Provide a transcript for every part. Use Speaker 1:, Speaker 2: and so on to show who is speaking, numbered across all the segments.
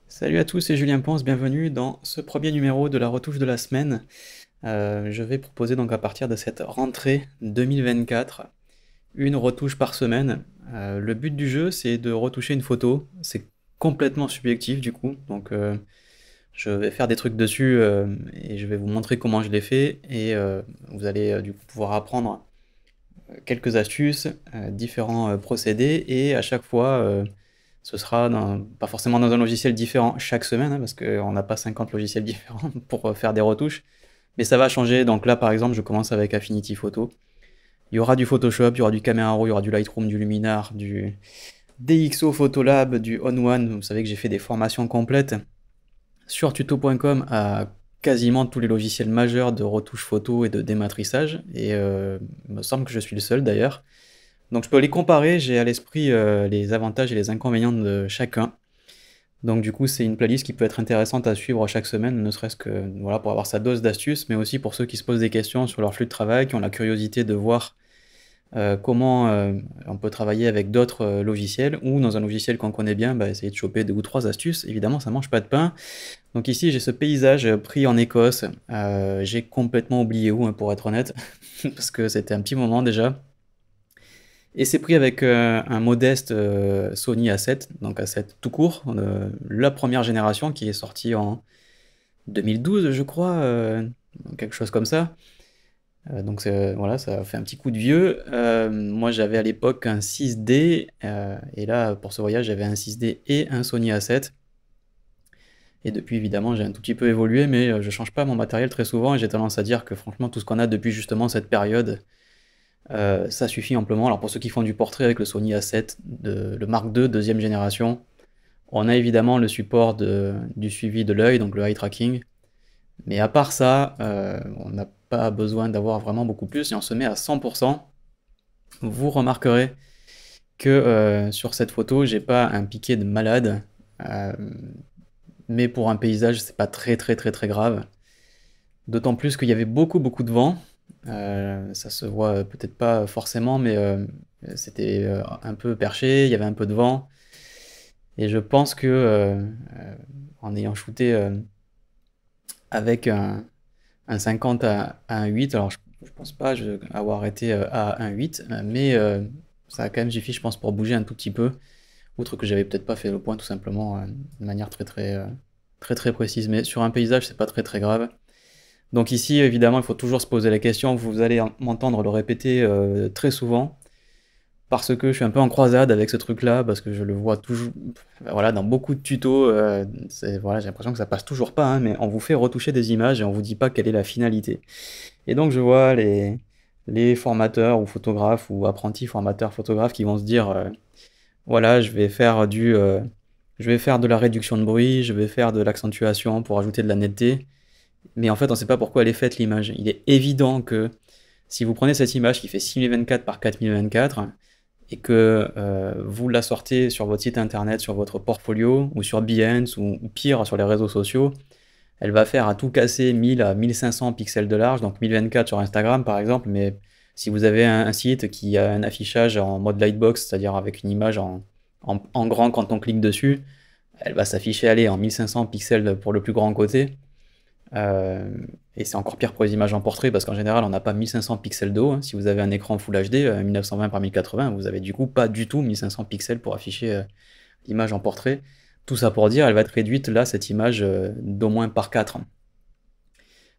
Speaker 1: Salut à tous, c'est Julien Ponce, bienvenue dans ce premier numéro de la retouche de la semaine. Je vais proposer donc à partir de cette rentrée 2024 une retouche par semaine. Le but du jeu, c'est de retoucher une photo. C'est complètement subjectif du coup, donc je vais faire des trucs dessus et je vais vous montrer comment je l'ai fait et vous allez du coup pouvoir apprendre quelques astuces, différents procédés et à chaque fois ce sera pas forcément dans un logiciel différent chaque semaine hein, parce qu'on n'a pas 50 logiciels différents pour faire des retouches, mais ça va changer. Donc là par exemple je commence avec Affinity Photo. Il y aura du Photoshop, il y aura du Camera Raw, il y aura du Lightroom, du Luminar, du DxO Photolab, du On1. Vous savez que j'ai fait des formations complètes sur tuto.com à quasiment tous les logiciels majeurs de retouche photo et de dématrissage, et il me semble que je suis le seul d'ailleurs. Donc je peux les comparer, j'ai à l'esprit les avantages et les inconvénients de chacun. Donc du coup c'est une playlist qui peut être intéressante à suivre chaque semaine, ne serait-ce que voilà, pour avoir sa dose d'astuces, mais aussi pour ceux qui se posent des questions sur leur flux de travail, qui ont la curiosité de voir comment on peut travailler avec d'autres logiciels, ou dans un logiciel qu'on connaît bien, essayer de choper 2 ou 3 astuces. Évidemment ça mange pas de pain. Donc ici j'ai ce paysage pris en Écosse, j'ai complètement oublié où hein, pour être honnête, parce que c'était un petit moment déjà. Et c'est pris avec un modeste Sony A7, donc A7 tout court, la première génération qui est sortie en 2012 je crois, quelque chose comme ça. Donc voilà, ça fait un petit coup de vieux. Moi j'avais à l'époque un 6D, et là pour ce voyage j'avais un 6D et un Sony A7. Et depuis évidemment j'ai un tout petit peu évolué, mais je change pas mon matériel très souvent et j'ai tendance à dire que franchement tout ce qu'on a depuis justement cette période, ça suffit amplement. Alors pour ceux qui font du portrait avec le Sony A7, le Mark II deuxième génération, on a évidemment le support du suivi de l'œil, donc le eye tracking. Mais à part ça, on n'a pas besoin d'avoir vraiment beaucoup plus. Et on se met à 100%. Vous remarquerez que sur cette photo, j'ai pas un piqué de malade. Mais pour un paysage, c'est pas très très très très grave. D'autant plus qu'il y avait beaucoup beaucoup de vent. Ça se voit peut-être pas forcément, mais c'était un peu perché, il y avait un peu de vent. Et je pense que en ayant shooté avec un 50 à 1.8, alors je pense pas avoir été à 1.8, mais ça a quand même suffi, je pense, pour bouger un tout petit peu. Outre que j'avais peut-être pas fait le point tout simplement de manière très précise. Mais sur un paysage, c'est pas très très grave. Donc ici, évidemment, il faut toujours se poser la question, vous allez m'entendre le répéter très souvent, parce que je suis un peu en croisade avec ce truc-là, parce que je le vois toujours, voilà, dans beaucoup de tutos, voilà, j'ai l'impression que ça passe toujours pas, hein, mais on vous fait retoucher des images et on vous dit pas quelle est la finalité. Et donc je vois les formateurs ou photographes ou apprentis formateurs photographes qui vont se dire, voilà, je vais faire de la réduction de bruit, je vais faire de l'accentuation pour ajouter de la netteté. Mais en fait, on ne sait pas pourquoi elle est faite l'image. Il est évident que si vous prenez cette image qui fait 6024 par 4024 et que vous la sortez sur votre site internet, sur votre portfolio ou sur Behance ou pire sur les réseaux sociaux, elle va faire à tout casser 1000 à 1500 pixels de large, donc 1024 sur Instagram par exemple. Mais si vous avez un site qui a un affichage en mode lightbox, c'est-à-dire avec une image en grand quand on clique dessus, elle va s'afficher aller en 1500 pixels pour le plus grand côté. Et c'est encore pire pour les images en portrait parce qu'en général on n'a pas 1500 pixels de haut, hein. Si vous avez un écran Full HD 1920 par 1080, vous avez du coup pas du tout 1500 pixels pour afficher l'image en portrait. Tout ça pour dire, elle va être réduite là, cette image, d'au moins par 4.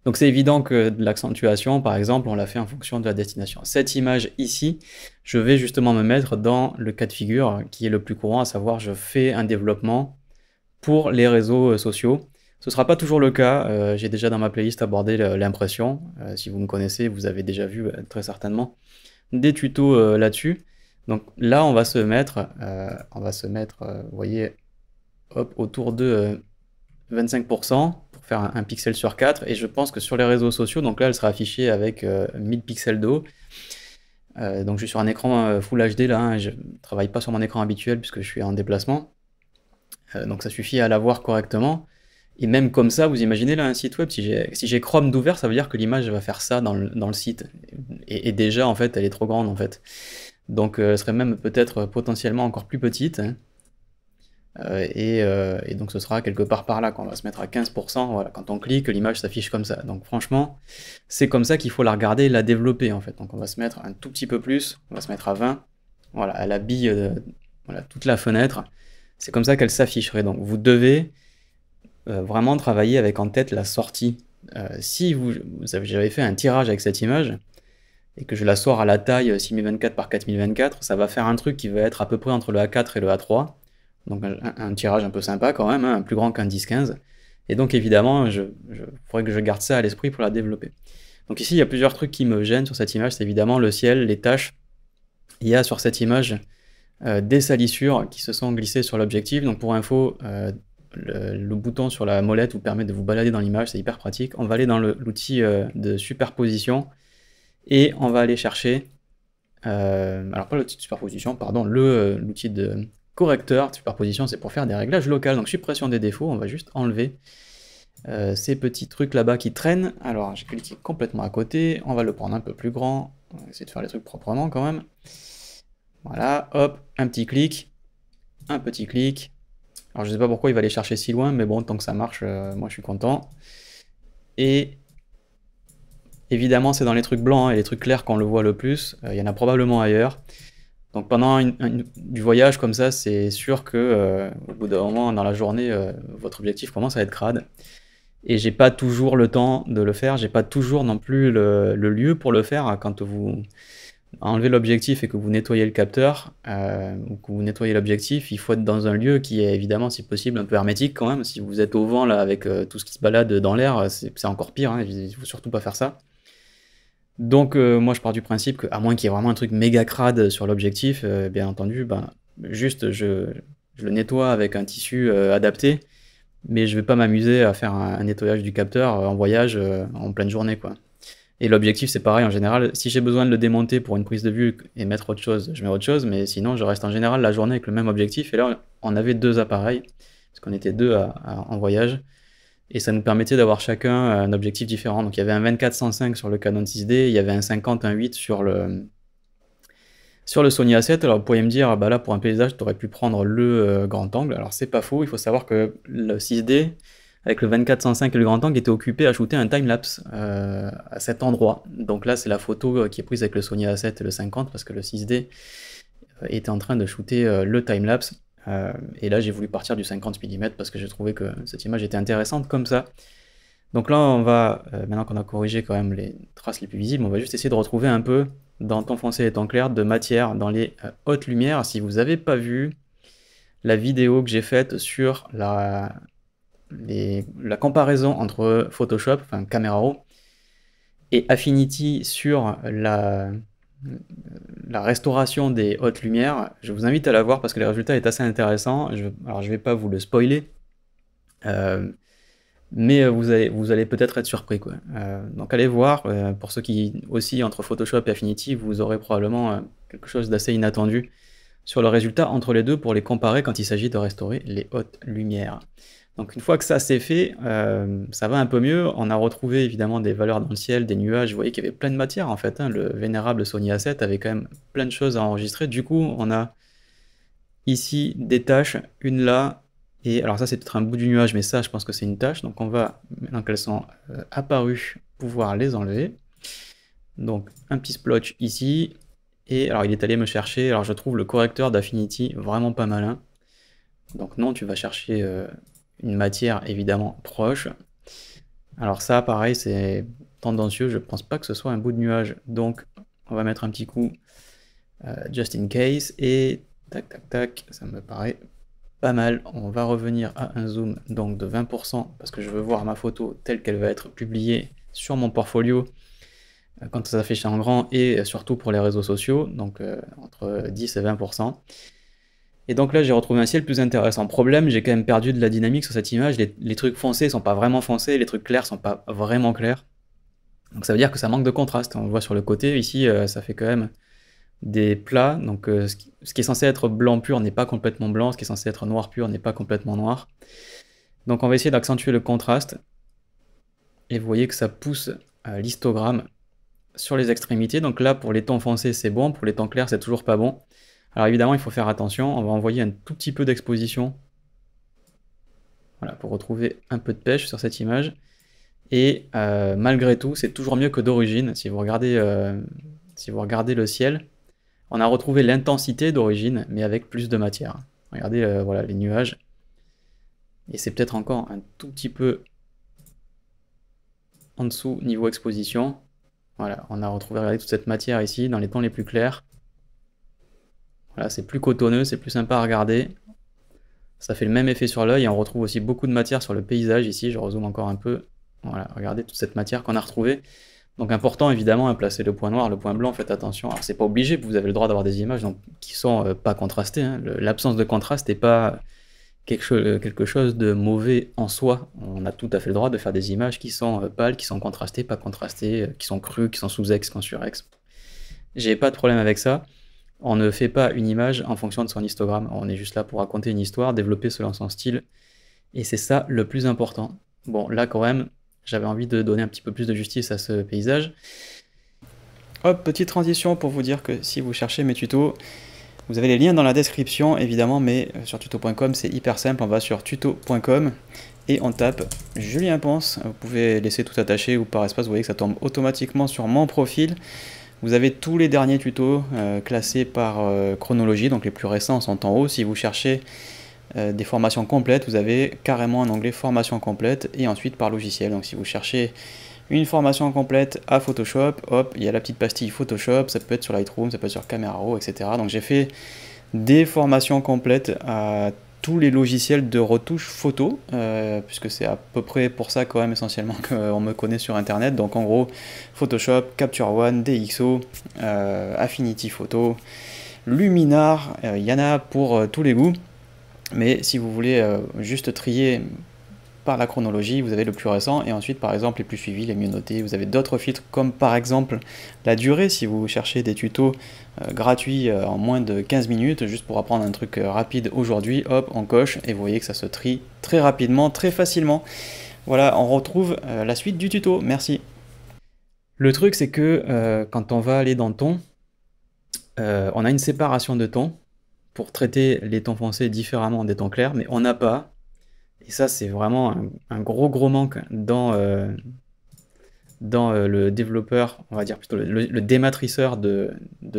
Speaker 1: Donc c'est évident que de l'accentuation, par exemple, on l'a fait en fonction de la destination. Cette image ici, je vais justement me mettre dans le cas de figure qui est le plus courant, à savoir je fais un développement pour les réseaux sociaux. Ce ne sera pas toujours le cas, j'ai déjà dans ma playlist abordé l'impression. Si vous me connaissez, vous avez déjà vu très certainement des tutos là-dessus. Donc là, on va se mettre, vous voyez, hop, autour de 25% pour faire un pixel sur 4. Et je pense que sur les réseaux sociaux, donc là, elle sera affichée avec 1000 pixels de haut. Donc je suis sur un écran Full HD là, hein, je ne travaille pas sur mon écran habituel puisque je suis en déplacement. Donc ça suffit à la voir correctement. Et même comme ça, vous imaginez là un site web, si j'ai Chrome d'ouvert, ça veut dire que l'image va faire ça dans le site. Et déjà, en fait, elle est trop grande, en fait. Donc elle serait même peut-être potentiellement encore plus petite, hein. Et donc ce sera quelque part par là, quand on va se mettre à 15%, voilà, quand on clique, l'image s'affiche comme ça. Donc franchement, c'est comme ça qu'il faut la regarder et la développer en fait. Donc on va se mettre un tout petit peu plus, on va se mettre à 20, voilà, elle habille voilà, toute la fenêtre, c'est comme ça qu'elle s'afficherait. Donc vous devez vraiment travailler avec en tête la sortie. Si j'avais fait un tirage avec cette image, et que je la sors à la taille 6024 par 4024, ça va faire un truc qui va être à peu près entre le A4 et le A3, donc un tirage un peu sympa quand même, hein, plus grand qu'un 10-15, et donc évidemment, il faudrait que je garde ça à l'esprit pour la développer. Donc ici, il y a plusieurs trucs qui me gênent sur cette image, c'est évidemment le ciel, les taches. Il y a sur cette image des salissures qui se sont glissées sur l'objectif, donc pour info, le bouton sur la molette vous permet de vous balader dans l'image, c'est hyper pratique. On va aller dans l'outil de superposition, et on va aller chercher, alors pas l'outil de superposition, pardon, l'outil de correcteur. De superposition, c'est pour faire des réglages locaux, donc suppression des défauts, on va juste enlever ces petits trucs là-bas qui traînent. Alors j'ai cliqué complètement à côté, on va le prendre un peu plus grand, on va essayer de faire les trucs proprement quand même. Voilà, hop, un petit clic, un petit clic. Alors je sais pas pourquoi il va aller chercher si loin, mais bon, tant que ça marche, moi je suis content. Et évidemment, c'est dans les trucs blancs et les trucs clairs qu'on le voit le plus. Il y en a probablement ailleurs. Donc pendant du voyage comme ça, c'est sûr que au bout d'un moment dans la journée, votre objectif commence à être crade. Et j'ai pas toujours le temps de le faire. J'ai pas toujours non plus le lieu pour le faire. Quand vous enlevez l'objectif et que vous nettoyez le capteur, ou que vous nettoyez l'objectif, il faut être dans un lieu qui est évidemment, si possible, un peu hermétique quand même. Si vous êtes au vent là avec tout ce qui se balade dans l'air, c'est encore pire, hein. Il faut surtout pas faire ça. Donc moi je pars du principe qu'à moins qu'il y ait vraiment un truc méga crade sur l'objectif, bien entendu, ben, juste je le nettoie avec un tissu adapté, mais je vais pas m'amuser à faire un nettoyage du capteur en voyage en pleine journée, quoi. Et l'objectif c'est pareil en général, si j'ai besoin de le démonter pour une prise de vue et mettre autre chose, je mets autre chose, mais sinon je reste en général la journée avec le même objectif. Et là on avait deux appareils, parce qu'on était deux en voyage. Et ça nous permettait d'avoir chacun un objectif différent. Donc il y avait un 24-105 sur le Canon 6D, il y avait un 50-1.8 sur le Sony A7. Alors vous pourriez me dire, bah là pour un paysage, tu aurais pu prendre le grand angle. Alors c'est pas faux, il faut savoir que le 6D, avec le 24-105 et le grand angle, était occupé à shooter un timelapse à cet endroit. Donc là c'est la photo qui est prise avec le Sony A7 et le 50, parce que le 6D était en train de shooter le timelapse. Et là j'ai voulu partir du 50 mm parce que j'ai trouvé que cette image était intéressante comme ça. Donc là on va, maintenant qu'on a corrigé quand même les traces les plus visibles, on va juste essayer de retrouver un peu dans ton foncé et ton clair de matière dans les hautes lumières. Si vous n'avez pas vu la vidéo que j'ai faite sur la comparaison entre Photoshop, enfin Camera Raw, et Affinity sur la restauration des hautes lumières, je vous invite à la voir parce que le résultat est assez intéressant. Alors je vais pas vous le spoiler, mais vous allez peut-être être surpris, quoi. Donc allez voir, pour ceux qui aussi entre Photoshop et Affinity, vous aurez probablement quelque chose d'assez inattendu sur le résultat entre les deux pour les comparer quand il s'agit de restaurer les hautes lumières. Donc une fois que ça c'est fait, ça va un peu mieux. On a retrouvé évidemment des valeurs dans le ciel, des nuages. Vous voyez qu'il y avait plein de matière en fait, hein. Le vénérable Sony A7 avait quand même plein de choses à enregistrer. Du coup, on a ici des tâches, une là, et alors ça c'est peut-être un bout du nuage, mais ça je pense que c'est une tâche. Donc on va, maintenant qu'elles sont apparues, pouvoir les enlever. Donc un petit splotch ici, et alors il est allé me chercher. Alors je trouve le correcteur d'Affinity vraiment pas malin. Donc non, tu vas chercher une matière évidemment proche. Alors ça, pareil, c'est tendancieux, je pense pas que ce soit un bout de nuage, donc on va mettre un petit coup just in case, et tac tac tac, ça me paraît pas mal. On va revenir à un zoom donc de 20%, parce que je veux voir ma photo telle qu'elle va être publiée sur mon portfolio quand ça s'affiche en grand, et surtout pour les réseaux sociaux, donc entre 10 et 20%. Et donc là j'ai retrouvé un ciel plus intéressant. Problème, j'ai quand même perdu de la dynamique sur cette image, les trucs foncés sont pas vraiment foncés, les trucs clairs sont pas vraiment clairs. Donc ça veut dire que ça manque de contraste. On le voit sur le côté, ici ça fait quand même des plats, donc ce qui est censé être blanc pur n'est pas complètement blanc, ce qui est censé être noir pur n'est pas complètement noir. Donc on va essayer d'accentuer le contraste, et vous voyez que ça pousse l'histogramme sur les extrémités. Donc là, pour les tons foncés, c'est bon. Pour les tons clairs, c'est toujours pas bon. Alors évidemment, il faut faire attention. On va envoyer un tout petit peu d'exposition. Voilà, pour retrouver un peu de pêche sur cette image. Et malgré tout, c'est toujours mieux que d'origine. Si vous regardez le ciel, on a retrouvé l'intensité d'origine, mais avec plus de matière. Regardez voilà, les nuages. Et c'est peut-être encore un tout petit peu en dessous niveau exposition. Voilà, on a retrouvé, regardez, toute cette matière ici, dans les tons les plus clairs. Voilà, c'est plus cotonneux, c'est plus sympa à regarder. Ça fait le même effet sur l'œil, et on retrouve aussi beaucoup de matière sur le paysage ici. Je rezoome encore un peu. Voilà, regardez toute cette matière qu'on a retrouvée. Donc important évidemment à placer le point noir, le point blanc, faites attention. Alors c'est pas obligé, vous avez le droit d'avoir des images qui sont pas contrastées. Hein. L'absence de contraste n'est pas quelque chose de mauvais en soi. On a tout à fait le droit de faire des images qui sont pâles, qui sont contrastées, pas contrastées, qui sont crues, qui sont sous-ex, qui sont sur-ex. J'ai pas de problème avec ça. On ne fait pas une image en fonction de son histogramme. On est juste là pour raconter une histoire, développer selon son style. Et c'est ça le plus important. Bon, là quand même, j'avais envie de donner un petit peu plus de justice à ce paysage. Hop, petite transition pour vous dire que si vous cherchez mes tutos, vous avez les liens dans la description évidemment, mais sur tuto.com c'est hyper simple, on va sur tuto.com et on tape Julien Ponce. Vous pouvez laisser tout attaché ou par espace, vous voyez que ça tombe automatiquement sur mon profil. Vous avez tous les derniers tutos classés par chronologie, donc les plus récents sont en haut. Si vous cherchez des formations complètes, vous avez carrément un onglet formation complète et ensuite par logiciel. Donc si vous cherchez une formation complète à Photoshop, hop, il y a la petite pastille Photoshop, ça peut être sur Lightroom, ça peut être sur Camera Raw, etc. Donc j'ai fait des formations complètes à tous les logiciels de retouche photo, puisque c'est à peu près pour ça quand même essentiellement qu'on me connaît sur internet. Donc en gros, Photoshop, Capture One, DxO, Affinity Photo, Luminar, il y en a pour tous les goûts. Mais si vous voulez juste trier par la chronologie, vous avez le plus récent, et ensuite par exemple les plus suivis, les mieux notés. Vous avez d'autres filtres comme par exemple la durée, si vous cherchez des tutos gratuits en moins de 15 minutes, juste pour apprendre un truc rapide aujourd'hui, hop, on coche, et vous voyez que ça se trie très rapidement, très facilement. Voilà, on retrouve la suite du tuto, merci. Le truc c'est que quand on va aller dans ton, on a une séparation de tons, pour traiter les tons foncés différemment des tons clairs, mais on n'a pas, et ça c'est vraiment un gros manque dans le développeur, on va dire plutôt le dématrisseur de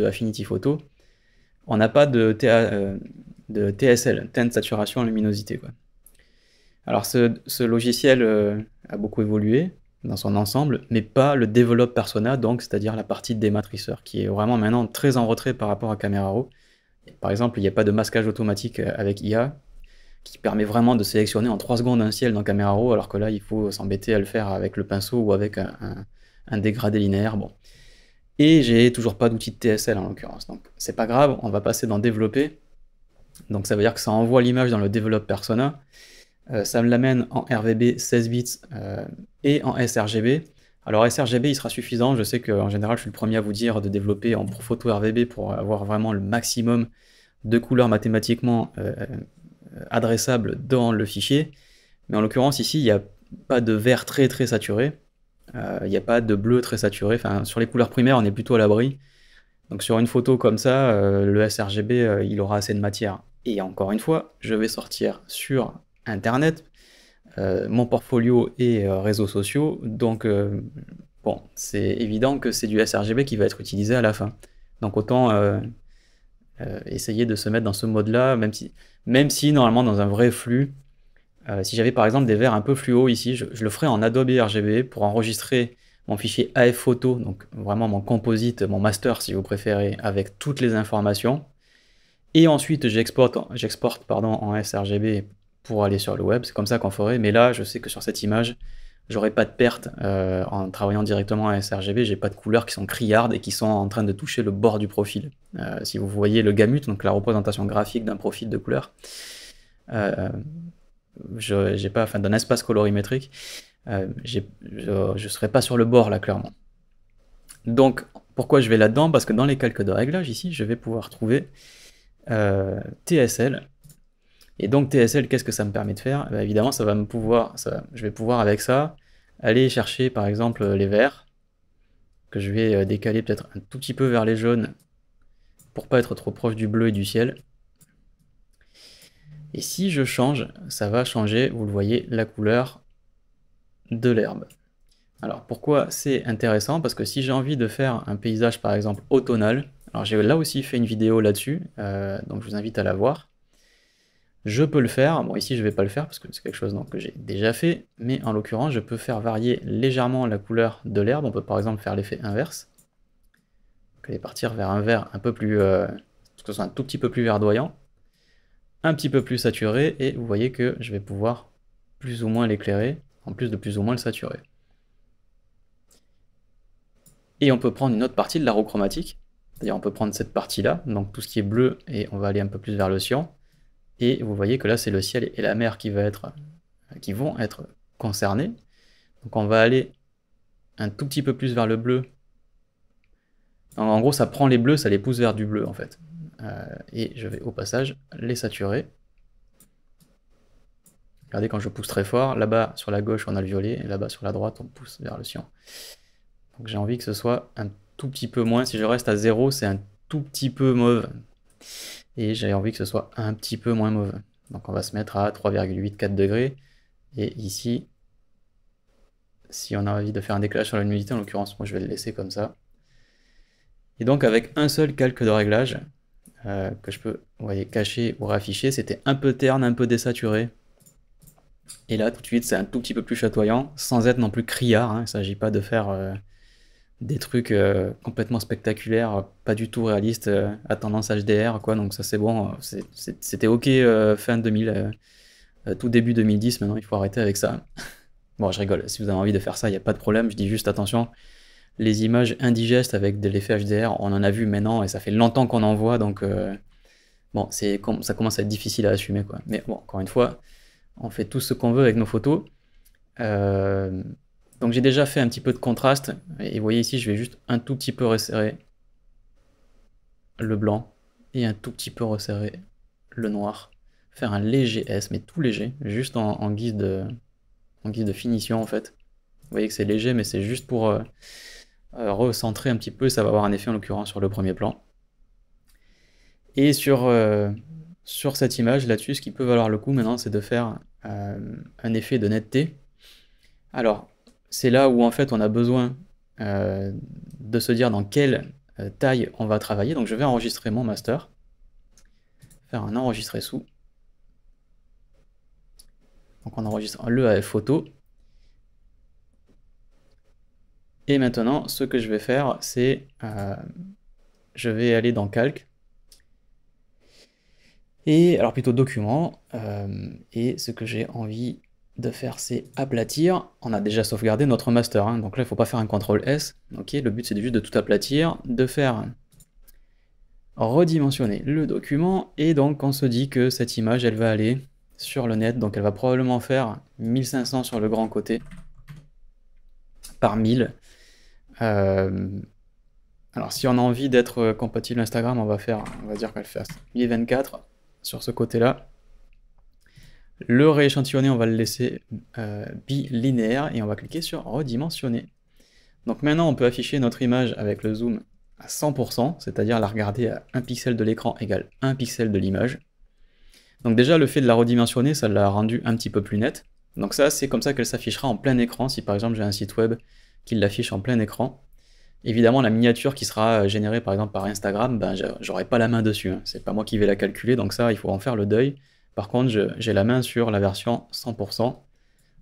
Speaker 1: Affinity Photo, on n'a pas de TSL, Tint Saturation Luminosité, quoi. Alors ce logiciel a beaucoup évolué dans son ensemble, mais pas le Develop Persona, donc c'est-à-dire la partie dématrisseur, qui est vraiment maintenant très en retrait par rapport à Camera Raw. Par exemple, il n'y a pas de masquage automatique avec IA qui permet vraiment de sélectionner en 3 secondes un ciel dans Camera Raw, alors que là, il faut s'embêter à le faire avec le pinceau ou avec un dégradé linéaire. Bon. Et j'ai toujours pas d'outil de TSL en l'occurrence. Donc c'est pas grave, on va passer dans développer. Donc ça veut dire que ça envoie l'image dans le Develop Persona. Ça me l'amène en RVB 16 bits et en sRGB. Alors sRGB il sera suffisant, je sais qu'en général je suis le premier à vous dire de développer en ProPhoto RVB pour avoir vraiment le maximum de couleurs mathématiquement adressables dans le fichier, mais en l'occurrence ici il n'y a pas de vert très saturé, il n'y a pas de bleu très saturé, enfin sur les couleurs primaires on est plutôt à l'abri, donc sur une photo comme ça, le sRGB il aura assez de matière. Et encore une fois, je vais sortir sur internet, mon portfolio et réseaux sociaux, donc bon, c'est évident que c'est du sRGB qui va être utilisé à la fin. Donc autant essayer de se mettre dans ce mode-là, même si normalement dans un vrai flux, si j'avais par exemple des verts un peu fluo ici, je le ferais en Adobe RGB pour enregistrer mon fichier AF photo, donc vraiment mon composite, mon master si vous préférez, avec toutes les informations. Et ensuite j'exporte en sRGB pour aller sur le web, c'est comme ça qu'on ferait, mais là je sais que sur cette image, j'aurai pas de perte en travaillant directement à sRGB, j'ai pas de couleurs qui sont criardes et qui sont en train de toucher le bord du profil. Si vous voyez le gamut, donc la représentation graphique d'un profil de couleur, j'ai pas, enfin d'un espace colorimétrique, je serai pas sur le bord là clairement. Donc pourquoi je vais là-dedans? Parce que dans les calques de réglage ici, je vais pouvoir trouver TSL. Et donc TSL, qu'est-ce que ça me permet de faire? Évidemment, je vais pouvoir avec ça aller chercher par exemple les verts que je vais décaler peut-être un tout petit peu vers les jaunes pour pas être trop proche du bleu et du ciel. Et si je change, ça va changer, vous le voyez, la couleur de l'herbe. Alors pourquoi c'est intéressant? Parce que si j'ai envie de faire un paysage par exemple automnal, alors j'ai là aussi fait une vidéo là-dessus, donc je vous invite à la voir. Je peux le faire, bon ici je vais pas le faire parce que c'est quelque chose que j'ai déjà fait, mais en l'occurrence je peux faire varier légèrement la couleur de l'herbe. On peut par exemple faire l'effet inverse, donc aller partir vers un vert un peu plus, que ce soit un tout petit peu plus verdoyant, un petit peu plus saturé, et vous voyez que je vais pouvoir plus ou moins l'éclairer, en plus de plus ou moins le saturer. Et on peut prendre une autre partie de l'arochromatique, c'est-à-dire on peut prendre cette partie-là, donc tout ce qui est bleu, et on va aller un peu plus vers le cyan. Et vous voyez que là, c'est le ciel et la mer qui vont être concernés. Donc on va aller un tout petit peu plus vers le bleu. En gros, ça prend les bleus, ça les pousse vers du bleu, en fait. Et je vais, au passage, les saturer. Regardez, quand je pousse très fort, là-bas, sur la gauche, on a le violet, et là-bas, sur la droite, on pousse vers le cyan. Donc j'ai envie que ce soit un tout petit peu moins. Si je reste à 0, c'est un tout petit peu mauve. Et j'ai envie que ce soit un petit peu moins mauve. Donc on va se mettre à 3,84 degrés. Et ici, si on a envie de faire un décalage sur la luminosité, en l'occurrence, moi je vais le laisser comme ça. Et donc avec un seul calque de réglage, que je peux, vous voyez, cacher ou réafficher, c'était un peu terne, un peu désaturé. Et là, tout de suite, c'est un tout petit peu plus chatoyant, sans être non plus criard. Il ne s'agit pas de faire des trucs complètement spectaculaires, pas du tout réalistes, à tendance HDR, quoi. Donc ça c'est bon, c'était ok fin 2000, tout début 2010, maintenant il faut arrêter avec ça. Bon, je rigole, si vous avez envie de faire ça, il n'y a pas de problème, je dis juste attention, les images indigestes avec de l'effet HDR, on en a vu maintenant, et ça fait longtemps qu'on en voit, donc bon, ça commence à être difficile à assumer, quoi. Mais bon, encore une fois, on fait tout ce qu'on veut avec nos photos. Donc j'ai déjà fait un petit peu de contraste, et vous voyez ici, je vais juste un tout petit peu resserrer le blanc, et un tout petit peu resserrer le noir. Faire un léger S, mais tout léger, juste en guise de finition en fait. Vous voyez que c'est léger, mais c'est juste pour recentrer un petit peu, ça va avoir un effet en l'occurrence sur le premier plan. Et sur cette image là-dessus, ce qui peut valoir le coup maintenant, c'est de faire un effet de netteté. Alors, c'est là où en fait on a besoin de se dire dans quelle taille on va travailler. Donc je vais enregistrer mon master, faire un enregistrer sous. Donc on enregistre le AF photo. Et maintenant, ce que je vais faire, c'est je vais aller dans Calque. Et alors plutôt document. Et ce que j'ai envie de faire, c'est aplatir. On a déjà sauvegardé notre master, hein, donc là il ne faut pas faire un CTRL S. Ok, le but c'est juste de tout aplatir, de faire redimensionner le document, et donc on se dit que cette image elle va aller sur le net, donc elle va probablement faire 1500 sur le grand côté par 1000. Alors si on a envie d'être compatible Instagram, on va dire qu'elle fasse 1024 sur ce côté-là. Le rééchantillonner, on va le laisser bilinéaire, et on va cliquer sur redimensionner. Donc maintenant on peut afficher notre image avec le zoom à 100%, c'est-à-dire la regarder à 1 pixel de l'écran égale 1 pixel de l'image. Donc déjà le fait de la redimensionner, ça l'a rendu un petit peu plus nette. Donc ça, c'est comme ça qu'elle s'affichera en plein écran, si par exemple j'ai un site web qui l'affiche en plein écran. Évidemment, la miniature qui sera générée par exemple par Instagram, ben, j'aurai pas la main dessus, hein. C'est pas moi qui vais la calculer, donc ça, il faut en faire le deuil. Par contre, j'ai la main sur la version 100%.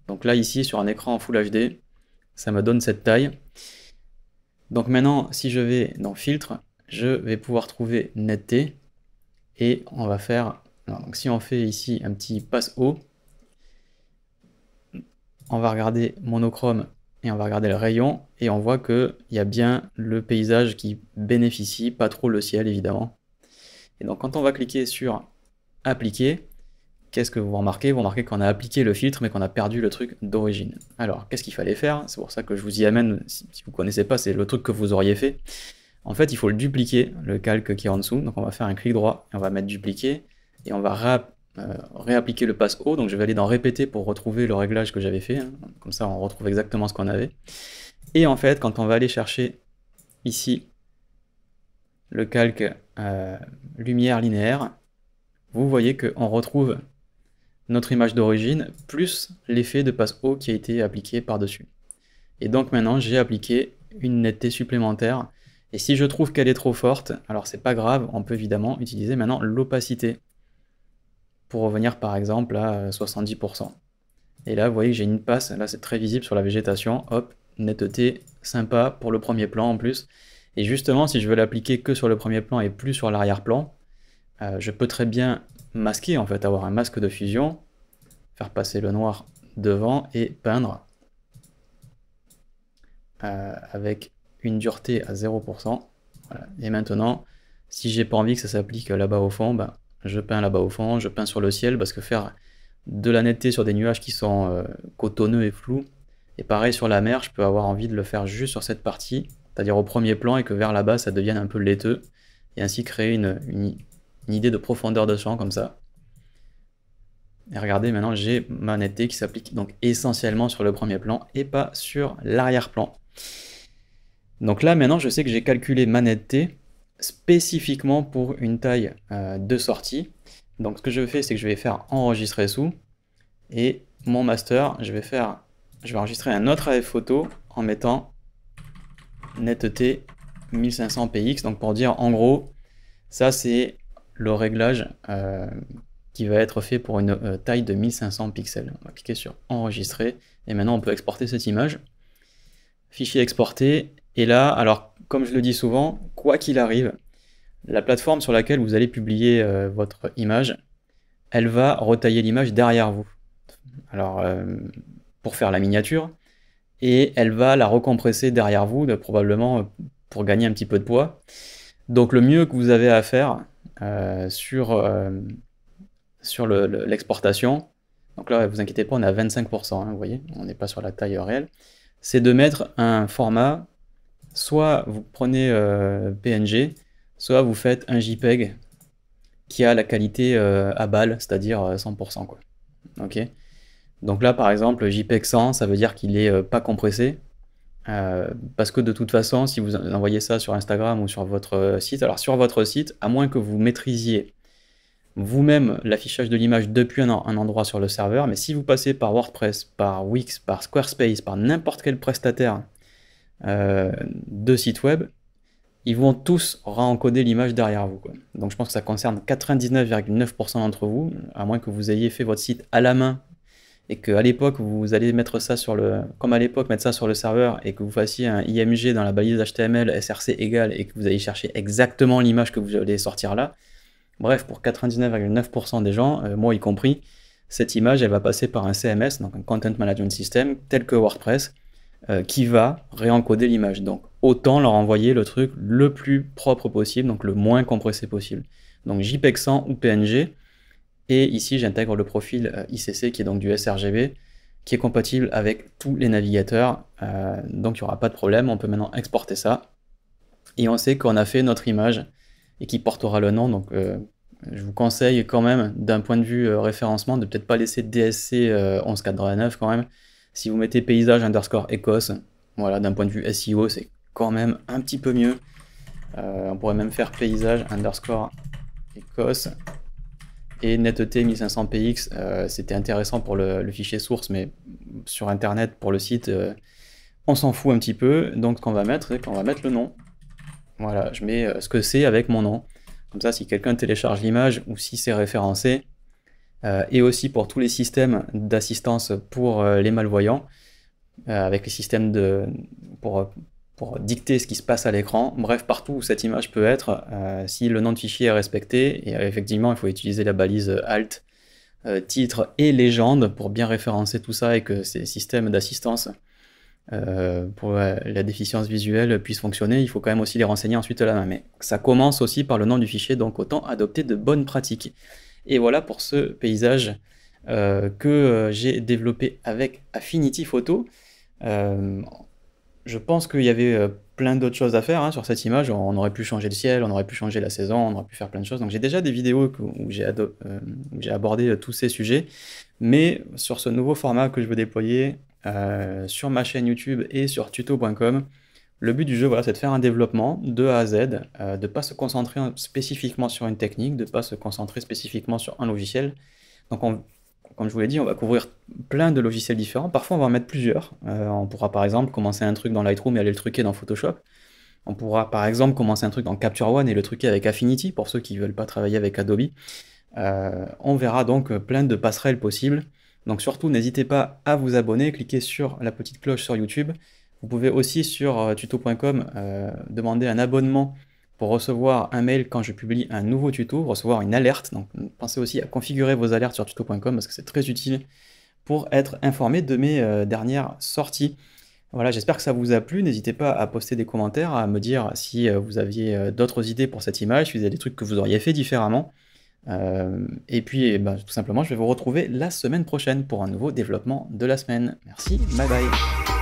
Speaker 1: Donc là, ici, sur un écran en Full HD, ça me donne cette taille. Donc maintenant, si je vais dans Filtre, je vais pouvoir trouver netteté, et on va faire... Alors, donc si on fait ici un petit passe haut, on va regarder monochrome, et on va regarder le rayon, et on voit qu'il y a bien le paysage qui bénéficie, pas trop le ciel évidemment. Et donc quand on va cliquer sur appliquer, qu'est-ce que vous remarquez? Vous remarquez qu'on a appliqué le filtre, mais qu'on a perdu le truc d'origine. Alors qu'est-ce qu'il fallait faire? C'est pour ça que je vous y amène, si vous ne connaissez pas, c'est le truc que vous auriez fait. En fait, il faut le dupliquer, le calque qui est en dessous. Donc on va faire un clic droit, et on va mettre dupliquer, et on va réappliquer le passe haut. Donc je vais aller dans répéter pour retrouver le réglage que j'avais fait, hein. Comme ça on retrouve exactement ce qu'on avait. Et en fait, quand on va aller chercher ici le calque lumière linéaire, vous voyez qu'on retrouve notre image d'origine plus l'effet de passe haut qui a été appliqué par-dessus. Et donc maintenant j'ai appliqué une netteté supplémentaire. Et si je trouve qu'elle est trop forte, alors c'est pas grave, on peut évidemment utiliser maintenant l'opacité pour revenir par exemple à 70%. Et là vous voyez que j'ai une passe, là c'est très visible sur la végétation, hop, netteté sympa pour le premier plan en plus. Et justement si je veux l'appliquer que sur le premier plan et plus sur l'arrière-plan, je peux très bien masquer en fait, avoir un masque de fusion, faire passer le noir devant et peindre avec une dureté à 0%. Voilà. Et maintenant, si j'ai pas envie que ça s'applique là-bas au fond, ben, je peins là-bas au fond, je peins sur le ciel, parce que faire de la netteté sur des nuages qui sont cotonneux et flous, et pareil sur la mer, je peux avoir envie de le faire juste sur cette partie, c'est-à-dire au premier plan, et que vers là-bas ça devienne un peu laiteux, et ainsi créer une idée de profondeur de champ comme ça. Et regardez, maintenant j'ai ma netteté qui s'applique donc essentiellement sur le premier plan et pas sur l'arrière-plan. Donc là maintenant je sais que j'ai calculé ma netteté spécifiquement pour une taille de sortie. Donc ce que je fais, c'est que je vais faire enregistrer sous, et mon master, je vais enregistrer un autre AF photo en mettant netteté 1500 px, donc pour dire en gros, ça c'est le réglage qui va être fait pour une taille de 1500 pixels. On va cliquer sur enregistrer, et maintenant on peut exporter cette image. Fichier exporté, et là, alors comme je le dis souvent, quoi qu'il arrive, la plateforme sur laquelle vous allez publier votre image, elle va retailler l'image derrière vous. Alors, pour faire la miniature, et elle va la recompresser derrière vous, probablement pour gagner un petit peu de poids. Donc le mieux que vous avez à faire sur l'exportation, donc là vous inquiétez pas, on est à 25%, hein, vous voyez, on n'est pas sur la taille réelle, c'est de mettre un format, soit vous prenez PNG, soit vous faites un JPEG qui a la qualité à balle, c'est-à-dire 100%, quoi. Ok. Donc là par exemple JPEG 100, ça veut dire qu'il est pas compressé, parce que de toute façon si vous envoyez ça sur Instagram ou sur votre site, alors sur votre site, à moins que vous maîtrisiez vous-même l'affichage de l'image depuis un endroit sur le serveur, mais si vous passez par WordPress, par Wix, par Squarespace, par n'importe quel prestataire de site web, ils vont tous rencoder l'image derrière vous, quoi. Donc je pense que ça concerne 99,9% d'entre vous, à moins que vous ayez fait votre site à la main et qu'à l'époque vous allez mettre ça sur le, comme à l'époque mettre ça sur le serveur, et que vous fassiez un IMG dans la balise HTML src égale et que vous allez chercher exactement l'image que vous allez sortir là. Bref, pour 99,9% des gens, moi y compris, cette image elle va passer par un CMS, donc un Content Management System, tel que WordPress, qui va réencoder l'image. Donc autant leur envoyer le truc le plus propre possible, donc le moins compressé possible. Donc JPEG 100 ou PNG, et ici j'intègre le profil ICC qui est donc du sRGB, qui est compatible avec tous les navigateurs, donc il n'y aura pas de problème, on peut maintenant exporter ça, et on sait qu'on a fait notre image, et qui portera le nom, donc je vous conseille quand même, d'un point de vue référencement, de peut-être pas laisser DSC 1189 quand même. Si vous mettez paysage underscore Écosse, voilà, d'un point de vue SEO, c'est quand même un petit peu mieux. On pourrait même faire paysage underscore Écosse, et netteté 1500 px, c'était intéressant pour le fichier source, mais sur internet, pour le site, on s'en fout un petit peu. Donc ce qu'on va mettre, c'est qu'on va mettre le nom. Voilà, je mets ce que c'est avec mon nom. Comme ça, si quelqu'un télécharge l'image ou si c'est référencé, et aussi pour tous les systèmes d'assistance pour les malvoyants, avec les systèmes pour dicter ce qui se passe à l'écran. Bref, partout où cette image peut être, si le nom de fichier est respecté, et effectivement, il faut utiliser la balise alt, titre et légende pour bien référencer tout ça et que ces systèmes d'assistance pour la déficience visuelle puisse fonctionner, il faut quand même aussi les renseigner ensuite à la main. Mais ça commence aussi par le nom du fichier, donc autant adopter de bonnes pratiques. Et voilà pour ce paysage que j'ai développé avec Affinity Photo. Je pense qu'il y avait plein d'autres choses à faire hein, sur cette image. On aurait pu changer le ciel, on aurait pu changer la saison, on aurait pu faire plein de choses. Donc j'ai déjà des vidéos où j'ai abordé tous ces sujets. Mais sur ce nouveau format que je veux déployer, sur ma chaîne YouTube et sur tuto.com, Le but du jeu, voilà, c'est de faire un développement de A à Z, de ne pas se concentrer spécifiquement sur une technique, de ne pas se concentrer spécifiquement sur un logiciel. Donc, comme je vous l'ai dit, on va couvrir plein de logiciels différents. Parfois, on va en mettre plusieurs. On pourra par exemple commencer un truc dans Lightroom et aller le truquer dans Photoshop. On pourra par exemple commencer un truc dans Capture One et le truquer avec Affinity, pour ceux qui ne veulent pas travailler avec Adobe. On verra donc plein de passerelles possibles. Donc surtout, n'hésitez pas à vous abonner, cliquez sur la petite cloche sur YouTube. Vous pouvez aussi sur tuto.com demander un abonnement pour recevoir un mail quand je publie un nouveau tuto, recevoir une alerte. Donc pensez aussi à configurer vos alertes sur tuto.com parce que c'est très utile pour être informé de mes dernières sorties. Voilà, j'espère que ça vous a plu. N'hésitez pas à poster des commentaires, à me dire si vous aviez d'autres idées pour cette image, si vous avez des trucs que vous auriez fait différemment. Et puis, tout simplement, je vais vous retrouver la semaine prochaine pour un nouveau développement de la semaine. Merci, bye bye.